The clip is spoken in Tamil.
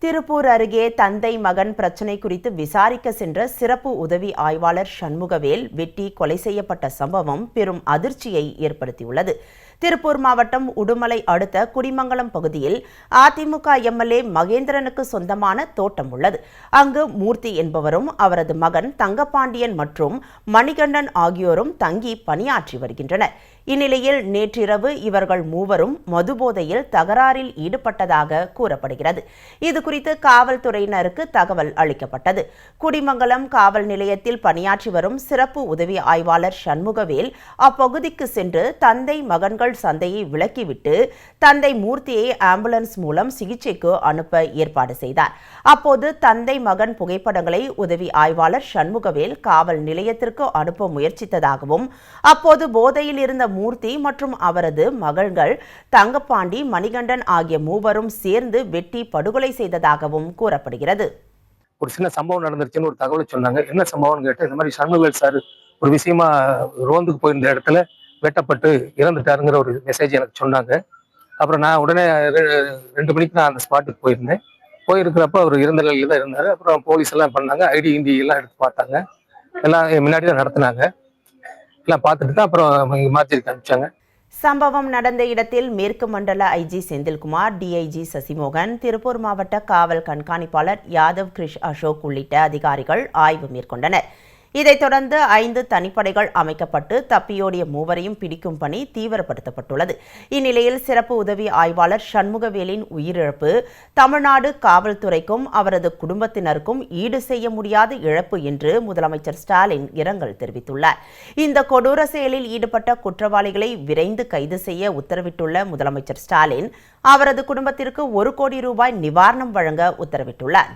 திருப்பூர் அருகே தந்தை மகன் பிரச்சினை குறித்து விசாரிக்க சென்ற சிறப்பு உதவி ஆய்வாளர் சண்முகவேல் வெட்டி கொலை செய்யப்பட்ட சம்பவம் பெரும் அதிர்ச்சியை ஏற்படுத்தியுள்ளது. திருப்பூர் மாவட்டம் உடுமலை அடுத்த குடிமங்கலம் பகுதியில் அதிமுக எம்எல்ஏ மகேந்திரனுக்கு சொந்தமான தோட்டம் உள்ளது. அங்கு மூர்த்தி என்பவரும் அவரது மகன் தங்கப்பாண்டியன் மற்றும் மணிகண்டன் ஆகியோரும் தங்கி பணியாற்றி வருகின்றனர். இந்நிலையில் நேற்றிரவு இவர்கள் மூவரும் மதுபோதையில் தகராறில் ஈடுபட்டதாக கூறப்படுகிறது. இதுகுறித்து காவல்துறையினருக்கு தகவல் அளிக்கப்பட்டது. குடிமங்கலம் காவல் நிலையத்தில் பணியாற்றி வரும் சிறப்பு உதவி ஆய்வாளர் சண்முகவேல் அப்பகுதிக்கு சென்று தந்தை மகன்கள் சண்டையை விலக்கிவிட்டு தந்தை மூர்த்தியை ஆம்புலன்ஸ் மூலம் சிகிச்சைக்கு அனுப்ப ஏற்பாடு செய்தார். அப்போது தந்தை மகன் புகைப்படங்களை உதவி ஆய்வாளர் சண்முகவேல் காவல் நிலையத்திற்கு அனுப்ப முயற்சித்ததாகவும் அப்போது போதையில் இருந்த மூர்த்தி மற்றும் அவரது மகள்கள் தங்கப்பாண்டி மணிகண்டன் ஆகிய மூவரும் சேர்ந்து வெட்டி படுகொலை செய்ததாகவும் கூறப்படுகிறது. ஒரு சின்ன சம்பவம் நடந்துருச்சுன்னு ஒரு தகவல் சொன்னாங்க. என்ன சம்பவம்னு கேட்டு இந்த மாதிரி சண்முகவேல் சார் ஒரு விஷயமா ரோந்துக்கு போயிருந்த இடத்துல வெட்டப்பட்டு இறந்துட்டாருங்கிற ஒரு மெசேஜ் எனக்கு சொன்னாங்க. அப்புறம் நான் உடனே 2 மணிக்கு நான் அந்த ஸ்பாட்டுக்கு போயிருந்தேன். போயிருக்கிறப்ப அவர் இறந்த நிலையில தான் இருந்தார். அப்புறம் போலீஸ் எல்லாம் பண்ணாங்க, ஐடி இண்டி எல்லாம் எடுத்து பார்த்தாங்க, எல்லாம் முன்னாடி தான் நடத்தினாங்க. எல்லாம் பார்த்துட்டு தான் அப்புறம் மார்ச்சரிக்கு அனுப்பிச்சாங்க. சம்பவம் நடந்த இடத்தில் மேற்கு மண்டல ஐஜி செந்தில்குமார், டிஐஜி சசிமோகன், திருப்பூர் மாவட்ட காவல் கண்காணிப்பாளர் யாதவ் கிரிஷ் அசோக் உள்ளிட்ட அதிகாரிகள் ஆய்வு மேற்கொண்டனர். இதைத் தொடர்ந்து 5 தனிப்படைகள் அமைக்கப்பட்டு தப்பியோடிய மூவரையும் பிடிக்கும் பணி தீவிரப்படுத்தப்பட்டுள்ளது. இந்நிலையில் சிறப்பு உதவி ஆய்வாளர் சண்முகவேலின் உயிரிழப்பு தமிழ்நாடு காவல்துறைக்கும் அவரது குடும்பத்தினருக்கும் ஈடு செய்ய முடியாத இழப்பு என்று முதலமைச்சர் ஸ்டாலின் இரங்கல் தெரிவித்துள்ளார். இந்த கொடூர செயலில் ஈடுபட்ட குற்றவாளிகளை விரைந்து கைது செய்ய உத்தரவிட்டுள்ள முதலமைச்சர் ஸ்டாலின் அவரது குடும்பத்திற்கு 1 கோடி ரூபாய் நிவாரணம் வழங்க உத்தரவிட்டுள்ளார்.